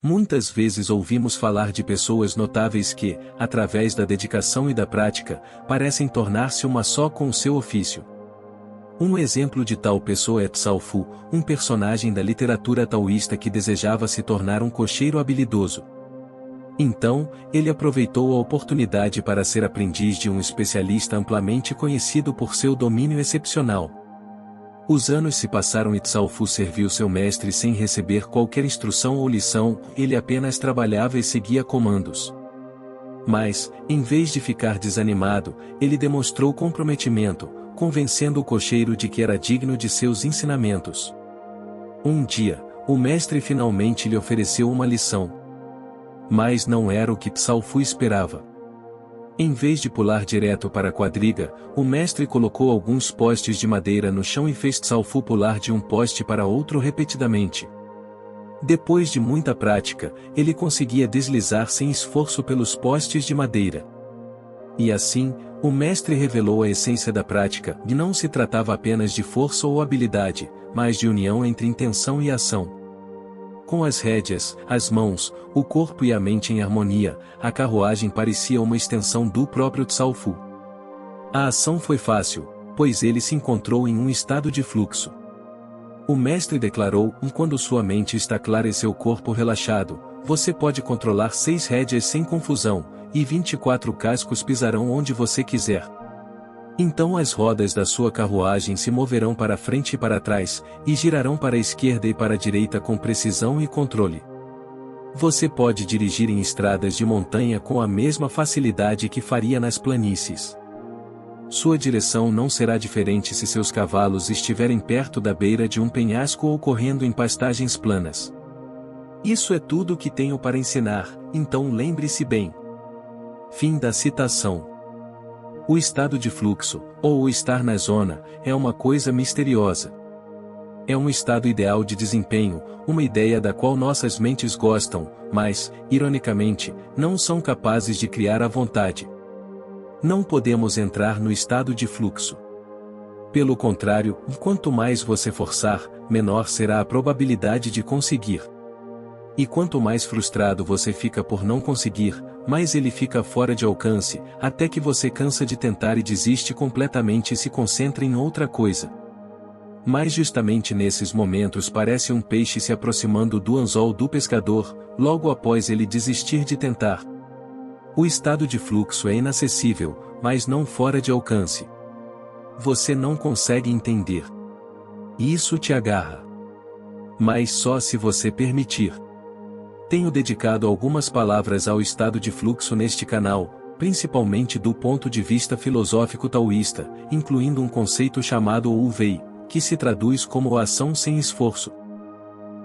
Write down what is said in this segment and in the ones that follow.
Muitas vezes ouvimos falar de pessoas notáveis que, através da dedicação e da prática, parecem tornar-se uma só com o seu ofício. Um exemplo de tal pessoa é Tsao Fu, um personagem da literatura taoísta que desejava se tornar um cocheiro habilidoso. Então, ele aproveitou a oportunidade para ser aprendiz de um especialista amplamente conhecido por seu domínio excepcional. Os anos se passaram e Tsao Fu serviu seu mestre sem receber qualquer instrução ou lição, ele apenas trabalhava e seguia comandos. Mas, em vez de ficar desanimado, ele demonstrou comprometimento, convencendo o cocheiro de que era digno de seus ensinamentos. Um dia, o mestre finalmente lhe ofereceu uma lição. Mas não era o que Tsao Fu esperava. Em vez de pular direto para a quadriga, o mestre colocou alguns postes de madeira no chão e fez Tsao Fu pular de um poste para outro repetidamente. Depois de muita prática, ele conseguia deslizar sem esforço pelos postes de madeira. E assim, o mestre revelou a essência da prática, e não se tratava apenas de força ou habilidade, mas de união entre intenção e ação. Com as rédeas, as mãos, o corpo e a mente em harmonia, a carruagem parecia uma extensão do próprio Tsao Fu. A ação foi fácil, pois ele se encontrou em um estado de fluxo. O mestre declarou: quando sua mente está clara e seu corpo relaxado, você pode controlar 6 rédeas sem confusão, e 24 cascos pisarão onde você quiser. Então as rodas da sua carruagem se moverão para frente e para trás, e girarão para a esquerda e para a direita com precisão e controle. Você pode dirigir em estradas de montanha com a mesma facilidade que faria nas planícies. Sua direção não será diferente se seus cavalos estiverem perto da beira de um penhasco ou correndo em pastagens planas. Isso é tudo o que tenho para ensinar, então lembre-se bem. Fim da citação. O estado de fluxo, ou o estar na zona, é uma coisa misteriosa. É um estado ideal de desempenho, uma ideia da qual nossas mentes gostam, mas, ironicamente, não são capazes de criar à vontade. Não podemos entrar no estado de fluxo. Pelo contrário, quanto mais você forçar, menor será a probabilidade de conseguir. E quanto mais frustrado você fica por não conseguir, mais ele fica fora de alcance, até que você cansa de tentar e desiste completamente e se concentra em outra coisa. Mas justamente nesses momentos parece um peixe se aproximando do anzol do pescador, logo após ele desistir de tentar. O estado de fluxo é inacessível, mas não fora de alcance. Você não consegue entender. Isso te agarra. Mas só se você permitir. Tenho dedicado algumas palavras ao estado de fluxo neste canal, principalmente do ponto de vista filosófico taoísta, incluindo um conceito chamado Wu-Wei, que se traduz como ação sem esforço.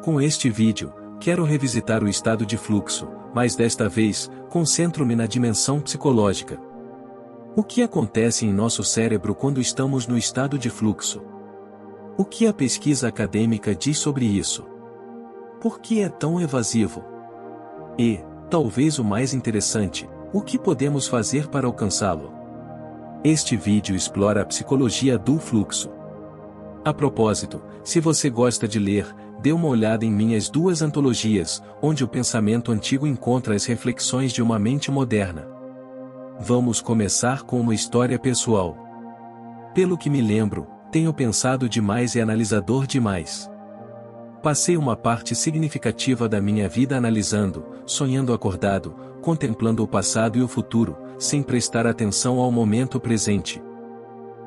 Com este vídeo, quero revisitar o estado de fluxo, mas desta vez, concentro-me na dimensão psicológica. O que acontece em nosso cérebro quando estamos no estado de fluxo? O que a pesquisa acadêmica diz sobre isso? Por que é tão evasivo? E, talvez o mais interessante, o que podemos fazer para alcançá-lo? Este vídeo explora a psicologia do fluxo. A propósito, se você gosta de ler, dê uma olhada em minhas 2 antologias, onde o pensamento antigo encontra as reflexões de uma mente moderna. Vamos começar com uma história pessoal. Pelo que me lembro, tenho pensado demais e analisador demais. Passei uma parte significativa da minha vida analisando, sonhando acordado, contemplando o passado e o futuro, sem prestar atenção ao momento presente.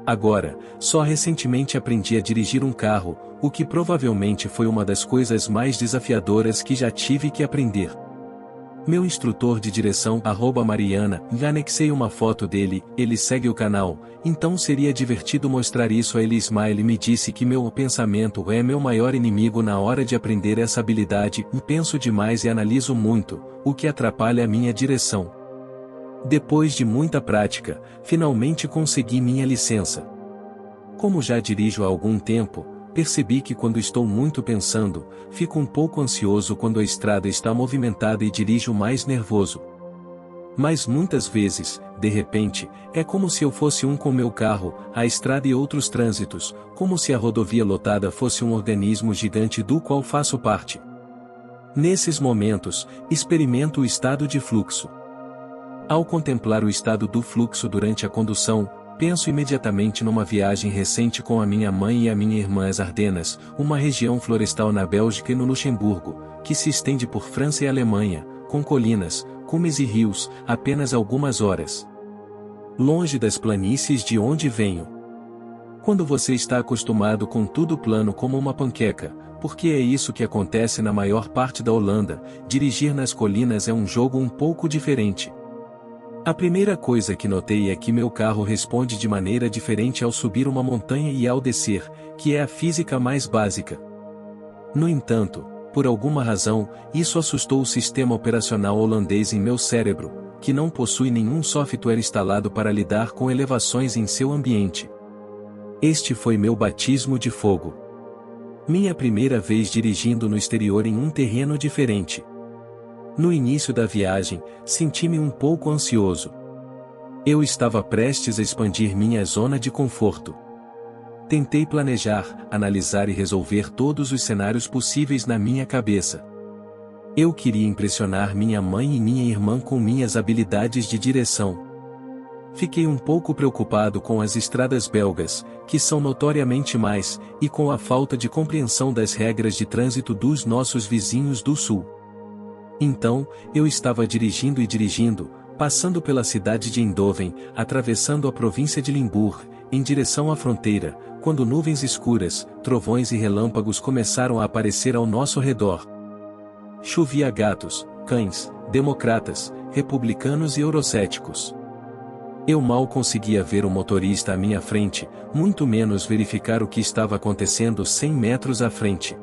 Agora, só recentemente aprendi a dirigir um carro, o que provavelmente foi uma das coisas mais desafiadoras que já tive que aprender. Meu instrutor de direção @Mariana, anexei uma foto dele, ele segue o canal, então seria divertido mostrar isso a ele. Smile me disse que meu pensamento é meu maior inimigo na hora de aprender essa habilidade, penso demais e analiso muito, o que atrapalha a minha direção. Depois de muita prática, finalmente consegui minha licença. Como já dirijo há algum tempo, percebi que quando estou muito pensando, fico um pouco ansioso quando a estrada está movimentada e dirijo mais nervoso. Mas muitas vezes, de repente, é como se eu fosse um com meu carro, a estrada e outros trânsitos, como se a rodovia lotada fosse um organismo gigante do qual faço parte. Nesses momentos, experimento o estado de fluxo. Ao contemplar o estado do fluxo durante a condução, penso imediatamente numa viagem recente com a minha mãe e a minha irmã às Ardenas, uma região florestal na Bélgica e no Luxemburgo, que se estende por França e Alemanha, com colinas, cumes e rios, apenas algumas horas longe das planícies de onde venho. Quando você está acostumado com tudo plano como uma panqueca, porque é isso que acontece na maior parte da Holanda, dirigir nas colinas é um jogo um pouco diferente. A primeira coisa que notei é que meu carro responde de maneira diferente ao subir uma montanha e ao descer, que é a física mais básica. No entanto, por alguma razão, isso assustou o sistema operacional holandês em meu cérebro, que não possui nenhum software instalado para lidar com elevações em seu ambiente. Este foi meu batismo de fogo. Minha primeira vez dirigindo no exterior em um terreno diferente. No início da viagem, senti-me um pouco ansioso. Eu estava prestes a expandir minha zona de conforto. Tentei planejar, analisar e resolver todos os cenários possíveis na minha cabeça. Eu queria impressionar minha mãe e minha irmã com minhas habilidades de direção. Fiquei um pouco preocupado com as estradas belgas, que são notoriamente mais, e com a falta de compreensão das regras de trânsito dos nossos vizinhos do sul. Então, eu estava dirigindo, passando pela cidade de Eindhoven, atravessando a província de Limburg, em direção à fronteira, quando nuvens escuras, trovões e relâmpagos começaram a aparecer ao nosso redor. Chovia gatos, cães, democratas, republicanos e eurocéticos. Eu mal conseguia ver o motorista à minha frente, muito menos verificar o que estava acontecendo 100 metros à frente.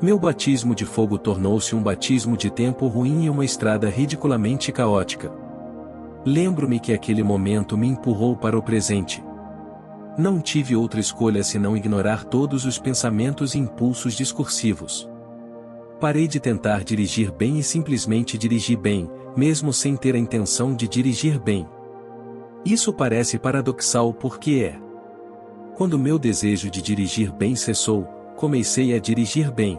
Meu batismo de fogo tornou-se um batismo de tempo ruim e uma estrada ridiculamente caótica. Lembro-me que aquele momento me empurrou para o presente. Não tive outra escolha senão ignorar todos os pensamentos e impulsos discursivos. Parei de tentar dirigir bem e simplesmente dirigi bem, mesmo sem ter a intenção de dirigir bem. Isso parece paradoxal porque quando meu desejo de dirigir bem cessou, comecei a dirigir bem.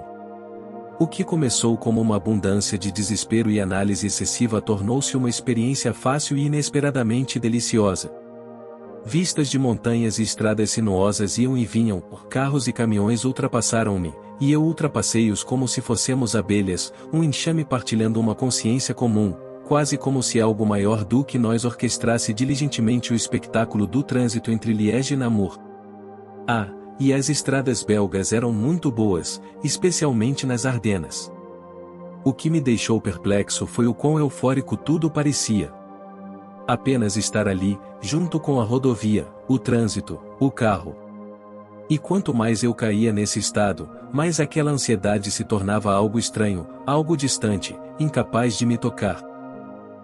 O que começou como uma abundância de desespero e análise excessiva tornou-se uma experiência fácil e inesperadamente deliciosa. Vistas de montanhas e estradas sinuosas iam e vinham, carros e caminhões ultrapassaram-me, e eu ultrapassei-os como se fossemos abelhas, um enxame partilhando uma consciência comum, quase como se algo maior do que nós orquestrasse diligentemente o espectáculo do trânsito entre Liège e Namur. E as estradas belgas eram muito boas, especialmente nas Ardenas. O que me deixou perplexo foi o quão eufórico tudo parecia. Apenas estar ali, junto com a rodovia, o trânsito, o carro. E quanto mais eu caía nesse estado, mais aquela ansiedade se tornava algo estranho, algo distante, incapaz de me tocar.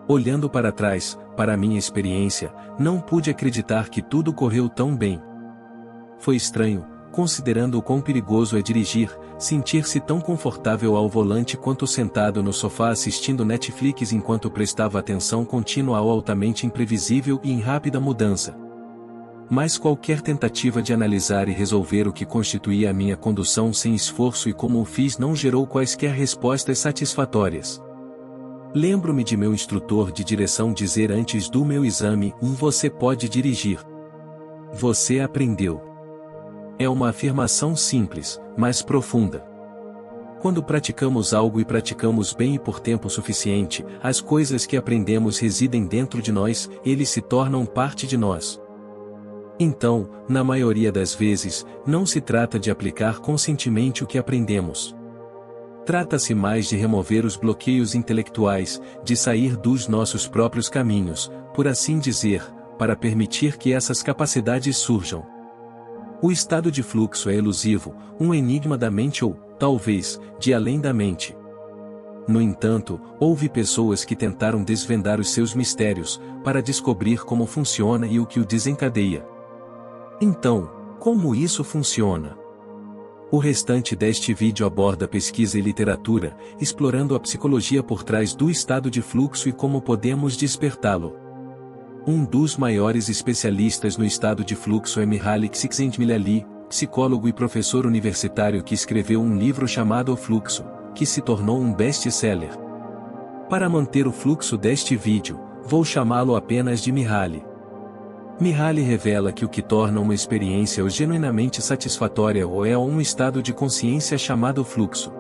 Olhando para trás, para a minha experiência, não pude acreditar que tudo correu tão bem. Foi estranho, considerando o quão perigoso é dirigir, sentir-se tão confortável ao volante quanto sentado no sofá assistindo Netflix enquanto prestava atenção contínua ao altamente imprevisível e em rápida mudança. Mas qualquer tentativa de analisar e resolver o que constituía a minha condução sem esforço e como o fiz não gerou quaisquer respostas satisfatórias. Lembro-me de meu instrutor de direção dizer antes do meu exame: você pode dirigir. Você aprendeu. É uma afirmação simples, mas profunda. Quando praticamos algo e praticamos bem e por tempo suficiente, as coisas que aprendemos residem dentro de nós, eles se tornam parte de nós. Então, na maioria das vezes, não se trata de aplicar conscientemente o que aprendemos. Trata-se mais de remover os bloqueios intelectuais, de sair dos nossos próprios caminhos, por assim dizer, para permitir que essas capacidades surjam. O estado de fluxo é elusivo, um enigma da mente ou, talvez, de além da mente. No entanto, houve pessoas que tentaram desvendar os seus mistérios, para descobrir como funciona e o que o desencadeia. Então, como isso funciona? O restante deste vídeo aborda pesquisa e literatura, explorando a psicologia por trás do estado de fluxo e como podemos despertá-lo. Um dos maiores especialistas no estado de fluxo é Mihaly Csikszentmihalyi, psicólogo e professor universitário que escreveu um livro chamado O Fluxo, que se tornou um best-seller. Para manter o fluxo deste vídeo, vou chamá-lo apenas de Mihaly. Mihaly revela que o que torna uma experiência ou genuinamente satisfatória ou é um estado de consciência chamado fluxo.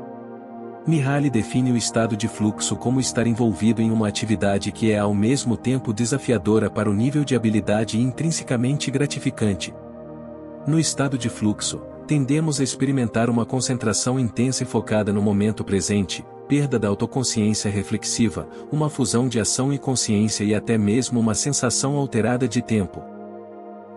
Mihaly define o estado de fluxo como estar envolvido em uma atividade que é ao mesmo tempo desafiadora para o nível de habilidade e intrinsecamente gratificante. No estado de fluxo, tendemos a experimentar uma concentração intensa e focada no momento presente, perda da autoconsciência reflexiva, uma fusão de ação e consciência e até mesmo uma sensação alterada de tempo.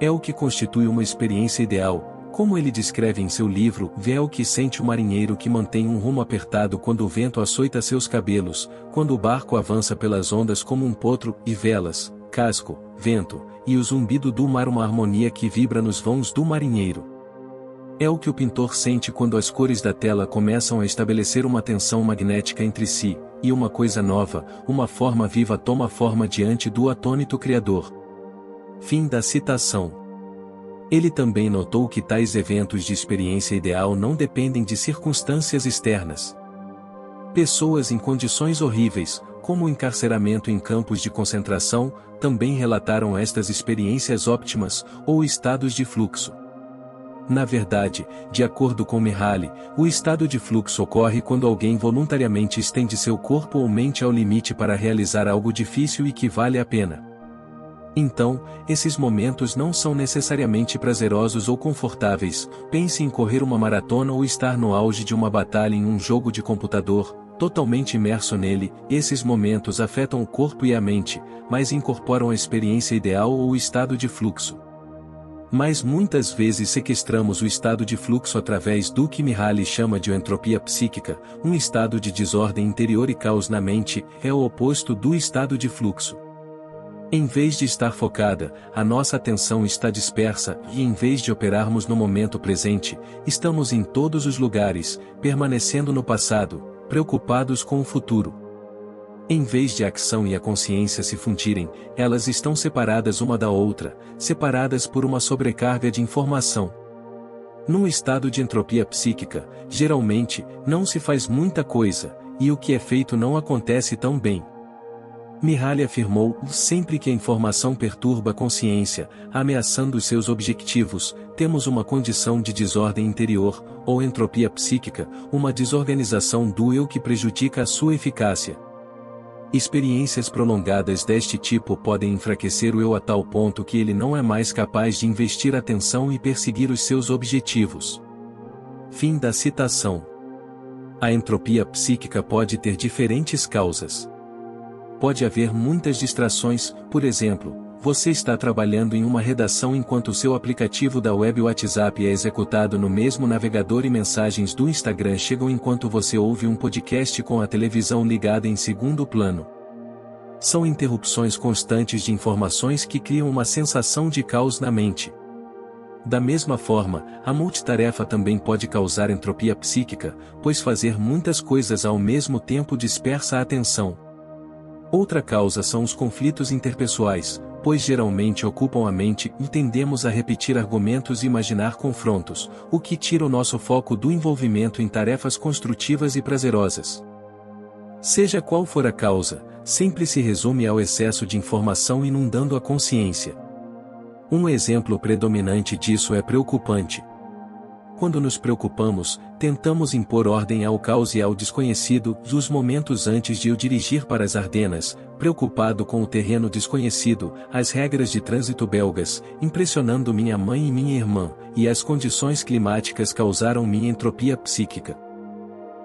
É o que constitui uma experiência ideal, como ele descreve em seu livro, vê o que sente o marinheiro que mantém um rumo apertado quando o vento açoita seus cabelos, quando o barco avança pelas ondas como um potro, e velas, casco, vento, e o zumbido do mar uma harmonia que vibra nos vãos do marinheiro. É o que o pintor sente quando as cores da tela começam a estabelecer uma tensão magnética entre si, e uma coisa nova, uma forma viva toma forma diante do atônito Criador. Fim da citação. Ele também notou que tais eventos de experiência ideal não dependem de circunstâncias externas. Pessoas em condições horríveis, como o encarceramento em campos de concentração, também relataram estas experiências óptimas, ou estados de fluxo. Na verdade, de acordo com Mihaly, o estado de fluxo ocorre quando alguém voluntariamente estende seu corpo ou mente ao limite para realizar algo difícil e que vale a pena. Então, esses momentos não são necessariamente prazerosos ou confortáveis. Pense em correr uma maratona ou estar no auge de uma batalha em um jogo de computador, totalmente imerso nele. Esses momentos afetam o corpo e a mente, mas incorporam a experiência ideal ou o estado de fluxo. Mas muitas vezes sequestramos o estado de fluxo através do que Mihaly chama de entropia psíquica, um estado de desordem interior e caos na mente, é o oposto do estado de fluxo. Em vez de estar focada, a nossa atenção está dispersa, e em vez de operarmos no momento presente, estamos em todos os lugares, permanecendo no passado, preocupados com o futuro. Em vez de a ação e a consciência se fundirem, elas estão separadas uma da outra, separadas por uma sobrecarga de informação. Num estado de entropia psíquica, geralmente, não se faz muita coisa, e o que é feito não acontece tão bem. Mihaly afirmou, sempre que a informação perturba a consciência, ameaçando os seus objetivos, temos uma condição de desordem interior, ou entropia psíquica, uma desorganização do eu que prejudica a sua eficácia. Experiências prolongadas deste tipo podem enfraquecer o eu a tal ponto que ele não é mais capaz de investir atenção e perseguir os seus objetivos. Fim da citação. A entropia psíquica pode ter diferentes causas. Pode haver muitas distrações, por exemplo, você está trabalhando em uma redação enquanto o seu aplicativo da web WhatsApp é executado no mesmo navegador e mensagens do Instagram chegam enquanto você ouve um podcast com a televisão ligada em segundo plano. São interrupções constantes de informações que criam uma sensação de caos na mente. Da mesma forma, a multitarefa também pode causar entropia psíquica, pois fazer muitas coisas ao mesmo tempo dispersa a atenção. Outra causa são os conflitos interpessoais, pois geralmente ocupam a mente e tendemos a repetir argumentos e imaginar confrontos, o que tira o nosso foco do envolvimento em tarefas construtivas e prazerosas. Seja qual for a causa, sempre se resume ao excesso de informação inundando a consciência. Um exemplo predominante disso é preocupante. Quando nos preocupamos, tentamos impor ordem ao caos e ao desconhecido. Os momentos antes de eu dirigir para as Ardenas, preocupado com o terreno desconhecido, as regras de trânsito belgas, impressionando minha mãe e minha irmã, e as condições climáticas causaram minha entropia psíquica.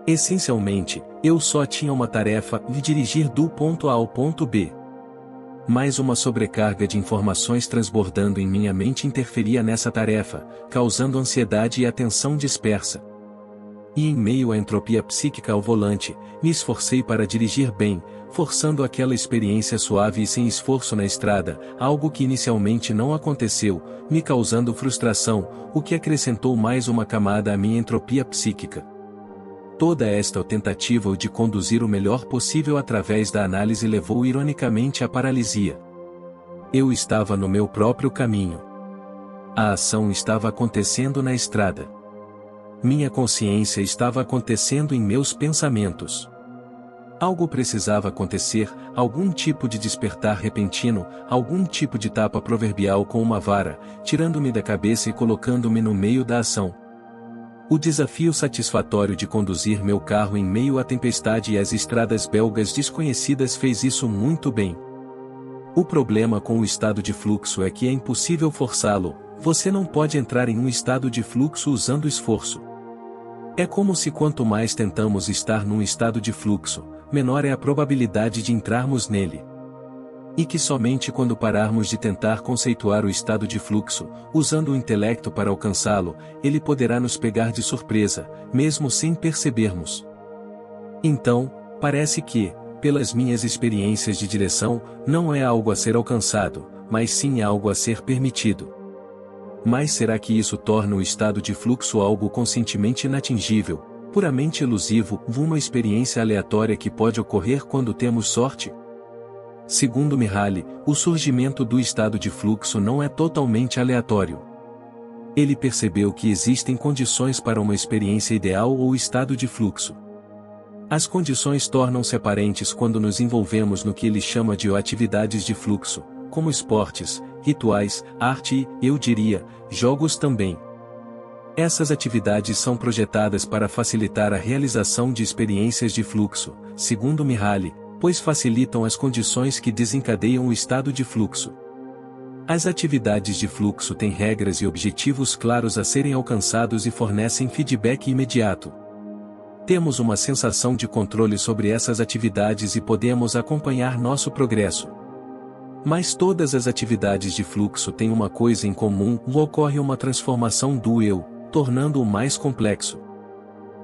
Essencialmente, eu só tinha uma tarefa de dirigir do ponto A ao ponto B. Mais uma sobrecarga de informações transbordando em minha mente interferia nessa tarefa, causando ansiedade e atenção dispersa. E em meio à entropia psíquica ao volante, me esforcei para dirigir bem, forçando aquela experiência suave e sem esforço na estrada, algo que inicialmente não aconteceu, me causando frustração, o que acrescentou mais uma camada à minha entropia psíquica. Toda esta tentativa de conduzir o melhor possível através da análise levou ironicamente à paralisia. Eu estava no meu próprio caminho. A ação estava acontecendo na estrada. Minha consciência estava acontecendo em meus pensamentos. Algo precisava acontecer, algum tipo de despertar repentino, algum tipo de tapa proverbial com uma vara, tirando-me da cabeça e colocando-me no meio da ação. O desafio satisfatório de conduzir meu carro em meio à tempestade e às estradas belgas desconhecidas fez isso muito bem. O problema com o estado de fluxo é que é impossível forçá-lo, você não pode entrar em um estado de fluxo usando esforço. É como se quanto mais tentamos estar num estado de fluxo, menor é a probabilidade de entrarmos nele. E que somente quando pararmos de tentar conceituar o estado de fluxo, usando o intelecto para alcançá-lo, ele poderá nos pegar de surpresa, mesmo sem percebermos. Então, parece que, pelas minhas experiências de direção, não é algo a ser alcançado, mas sim algo a ser permitido. Mas será que isso torna o estado de fluxo algo conscientemente inatingível, puramente elusivo, uma experiência aleatória que pode ocorrer quando temos sorte? Segundo Mihaly, o surgimento do estado de fluxo não é totalmente aleatório. Ele percebeu que existem condições para uma experiência ideal ou estado de fluxo. As condições tornam-se aparentes quando nos envolvemos no que ele chama de atividades de fluxo, como esportes, rituais, arte e, eu diria, jogos também. Essas atividades são projetadas para facilitar a realização de experiências de fluxo, segundo Mihaly, pois facilitam as condições que desencadeiam o estado de fluxo. As atividades de fluxo têm regras e objetivos claros a serem alcançados e fornecem feedback imediato. Temos uma sensação de controle sobre essas atividades e podemos acompanhar nosso progresso. Mas todas as atividades de fluxo têm uma coisa em comum: ocorre uma transformação do eu, tornando-o mais complexo.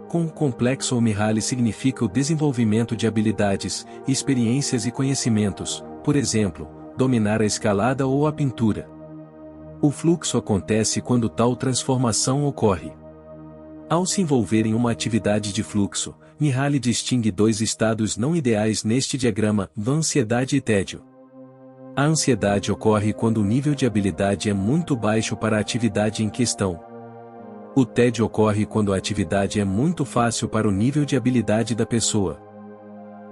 Com complexo ou Mihaly significa o desenvolvimento de habilidades, experiências e conhecimentos, por exemplo, dominar a escalada ou a pintura. O fluxo acontece quando tal transformação ocorre. Ao se envolver em uma atividade de fluxo, Mihaly distingue dois estados não ideais neste diagrama: ansiedade e tédio. A ansiedade ocorre quando o nível de habilidade é muito baixo para a atividade em questão. O tédio ocorre quando a atividade é muito fácil para o nível de habilidade da pessoa.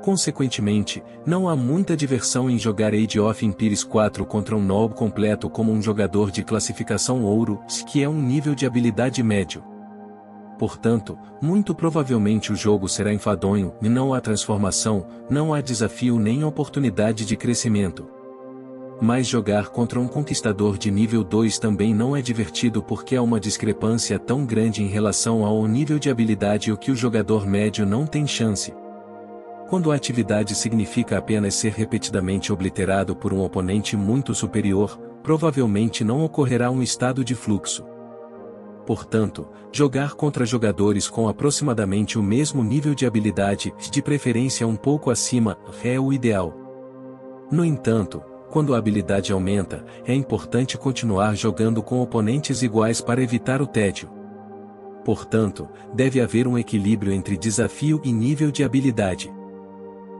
Consequentemente, não há muita diversão em jogar Age of Empires 4 contra um noob completo como um jogador de classificação ouro, que é um nível de habilidade médio. Portanto, muito provavelmente o jogo será enfadonho e não há transformação, não há desafio nem oportunidade de crescimento. Mas jogar contra um conquistador de nível 2 também não é divertido porque há uma discrepância tão grande em relação ao nível de habilidade que o jogador médio não tem chance. Quando a atividade significa apenas ser repetidamente obliterado por um oponente muito superior, provavelmente não ocorrerá um estado de fluxo. Portanto, jogar contra jogadores com aproximadamente o mesmo nível de habilidade, de preferência um pouco acima, é o ideal. No entanto, quando a habilidade aumenta, é importante continuar jogando com oponentes iguais para evitar o tédio. Portanto, deve haver um equilíbrio entre desafio e nível de habilidade.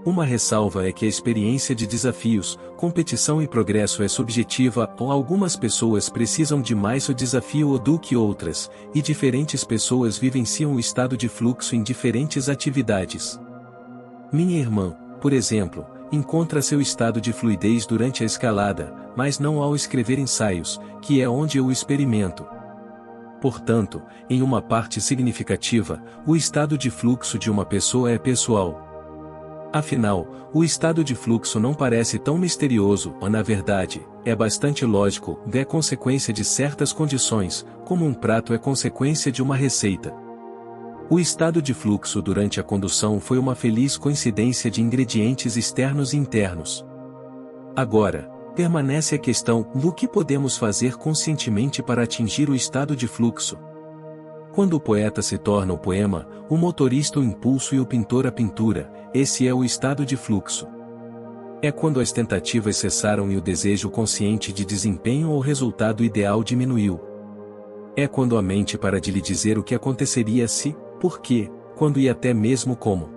Uma ressalva é que a experiência de desafios, competição e progresso é subjetiva, ou algumas pessoas precisam de mais o desafio do que outras, e diferentes pessoas vivenciam o estado de fluxo em diferentes atividades. Minha irmã, por exemplo, encontra seu estado de fluidez durante a escalada, mas não ao escrever ensaios, que é onde eu o experimento. Portanto, em uma parte significativa, o estado de fluxo de uma pessoa é pessoal. Afinal, o estado de fluxo não parece tão misterioso, ou na verdade, é bastante lógico, é consequência de certas condições, como um prato é consequência de uma receita. O estado de fluxo durante a condução foi uma feliz coincidência de ingredientes externos e internos. Agora, permanece a questão: o que podemos fazer conscientemente para atingir o estado de fluxo? Quando o poeta se torna o poema, o motorista o impulso e o pintor a pintura, esse é o estado de fluxo. É quando as tentativas cessaram e o desejo consciente de desempenho ou resultado ideal diminuiu. É quando a mente para de lhe dizer o que aconteceria se, por quê, quando e até mesmo como.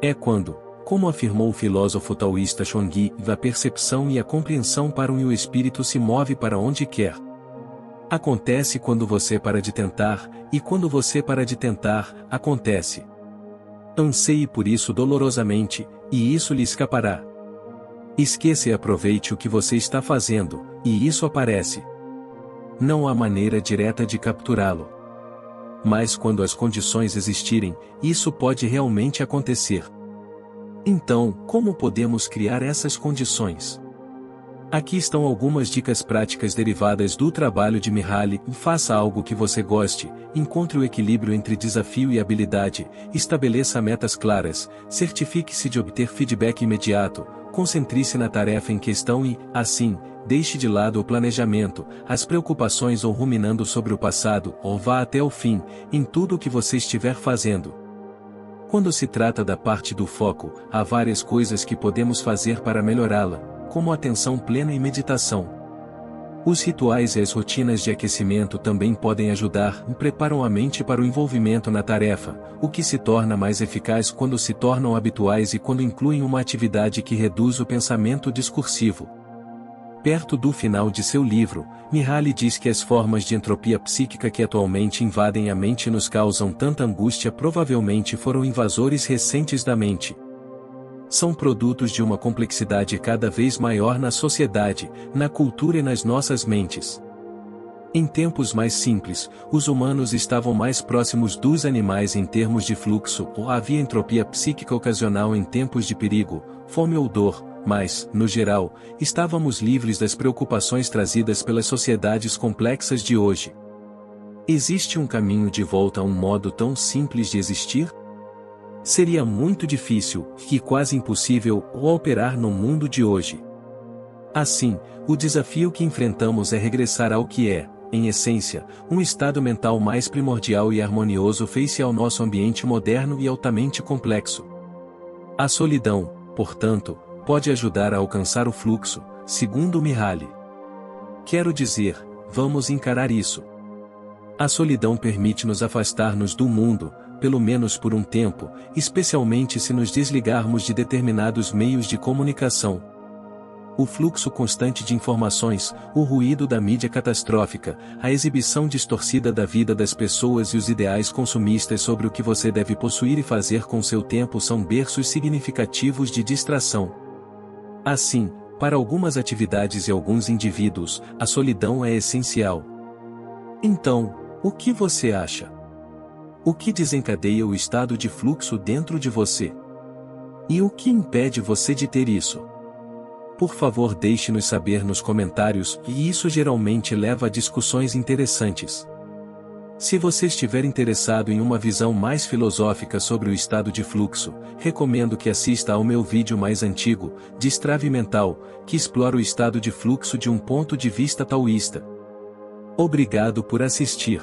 É quando, como afirmou o filósofo taoísta Chuang Yi, a percepção e a compreensão param e o espírito se move para onde quer. Acontece quando você para de tentar, e quando você para de tentar, acontece. Anseie por isso dolorosamente, e isso lhe escapará. Esqueça e aproveite o que você está fazendo, e isso aparece. Não há maneira direta de capturá-lo. Mas quando as condições existirem, isso pode realmente acontecer. Então, como podemos criar essas condições? Aqui estão algumas dicas práticas derivadas do trabalho de Mihaly. Faça algo que você goste, encontre o equilíbrio entre desafio e habilidade, estabeleça metas claras, certifique-se de obter feedback imediato, concentre-se na tarefa em questão e, assim, deixe de lado o planejamento, as preocupações ou ruminando sobre o passado, ou vá até o fim, em tudo o que você estiver fazendo. Quando se trata da parte do foco, há várias coisas que podemos fazer para melhorá-la, como atenção plena e meditação. Os rituais e as rotinas de aquecimento também podem ajudar e preparam a mente para o envolvimento na tarefa, o que se torna mais eficaz quando se tornam habituais e quando incluem uma atividade que reduz o pensamento discursivo. Perto do final de seu livro, Mihaly diz que as formas de entropia psíquica que atualmente invadem a mente e nos causam tanta angústia provavelmente foram invasores recentes da mente. São produtos de uma complexidade cada vez maior na sociedade, na cultura e nas nossas mentes. Em tempos mais simples, os humanos estavam mais próximos dos animais em termos de fluxo, ou havia entropia psíquica ocasional em tempos de perigo, fome ou dor, mas, no geral, estávamos livres das preocupações trazidas pelas sociedades complexas de hoje. Existe um caminho de volta a um modo tão simples de existir? Seria muito difícil, e quase impossível, operar no mundo de hoje. Assim, o desafio que enfrentamos é regressar ao que é, em essência, um estado mental mais primordial e harmonioso face ao nosso ambiente moderno e altamente complexo. A solidão, portanto, pode ajudar a alcançar o fluxo, segundo Mihaly. Quero dizer, vamos encarar isso. A solidão permite-nos afastar-nos do mundo, pelo menos por um tempo, especialmente se nos desligarmos de determinados meios de comunicação. O fluxo constante de informações, o ruído da mídia catastrófica, a exibição distorcida da vida das pessoas e os ideais consumistas sobre o que você deve possuir e fazer com seu tempo são berços significativos de distração. Assim, para algumas atividades e alguns indivíduos, a solidão é essencial. Então, o que você acha? O que desencadeia o estado de fluxo dentro de você? E o que impede você de ter isso? Por favor, deixe-nos saber nos comentários, e isso geralmente leva a discussões interessantes. Se você estiver interessado em uma visão mais filosófica sobre o estado de fluxo, recomendo que assista ao meu vídeo mais antigo, Destrave Mental, que explora o estado de fluxo de um ponto de vista taoísta. Obrigado por assistir.